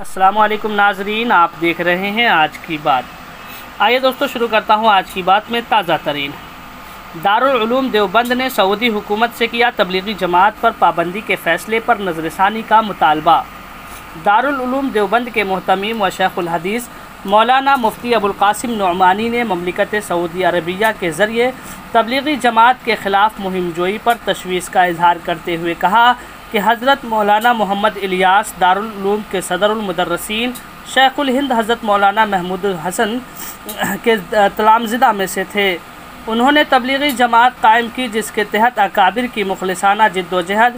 السلام علیکم ناظرین، آپ دیکھ رہے ہیں آج کی بات۔ آئیے دوستو شروع کرتا ہوں آج کی بات میں تازہ ترین۔ دارالعلوم دیوبند نے سعودی حکومت سے کیا تبلیغی جماعت پر پابندی کے فیصلے پر نظر ثانی کا مطالبہ۔ دارالعلوم دیوبند کے محتمیم و شیخ الحدیث مولانا مفتی ابوالقاسم نعمانی نے مملکت سعودی عربیہ کے ذریعے تبلیغی جماعت کے خلاف مہم جوئی پر تشویش کا اظہار کرتے ہوئے کہا کہ حضرت مولانا محمد الیاس دارالعلوم کے صدر المدرسین شیخ الہند حضرت مولانا محمود الحسن کے تلامذہ میں سے تھے۔ انہوں نے تبلیغی جماعت قائم کی جس کے تحت اکابر کی مخلصانہ جد و جہد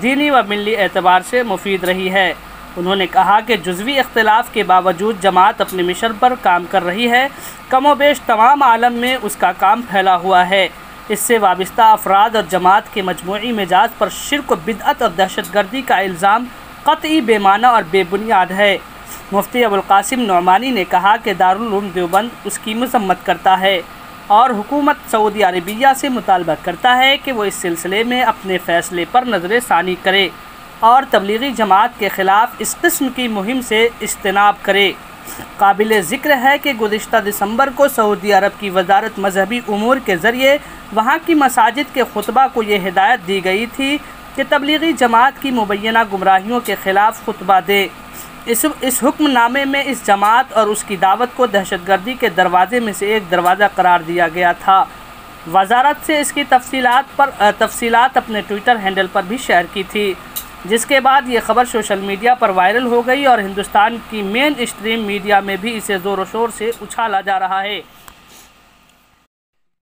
دینی و ملی اعتبار سے مفید رہی ہے۔ انہوں نے کہا کہ جزوی اختلاف کے باوجود جماعت اپنے مشن پر کام کر رہی ہے، کم و بیش تمام عالم میں اس کا کام پھیلا ہوا ہے۔ اس سے وابستہ افراد اور جماعت کے مجموعی مزاج پر شرک و بدعت اور دہشت گردی کا الزام قطعی بے معنی اور بے بنیاد ہے۔ مفتی ابوالقاسم نعمانی نے کہا کہ دارالعلوم دیوبند اس کی مذمت کرتا ہے اور حکومت سعودی عربیہ سے مطالبہ کرتا ہے کہ وہ اس سلسلے میں اپنے فیصلے پر نظر ثانی کرے اور تبلیغی جماعت کے خلاف اس قسم کی مہم سے اجتناب کرے۔ قابل ذکر ہے کہ گزشتہ دسمبر کو سعودی عرب کی وزارت مذہبی امور کے ذریعے وہاں کی مساجد کے خطبہ کو یہ ہدایت دی گئی تھی کہ تبلیغی جماعت کی مبینہ گمراہیوں کے خلاف خطبہ دیں۔ اس حکم نامے میں اس جماعت اور اس کی دعوت کو دہشت گردی کے دروازے میں سے ایک دروازہ قرار دیا گیا تھا۔ وزارت سے اس کی تفصیلات اپنے ٹویٹر ہینڈل پر بھی شیئر کی تھی، جس کے بعد یہ خبر سوشل میڈیا پر وائرل ہو گئی اور ہندوستان کی مین اسٹریم میڈیا میں بھی اسے زور و شور سے اچھالا جا رہا ہے۔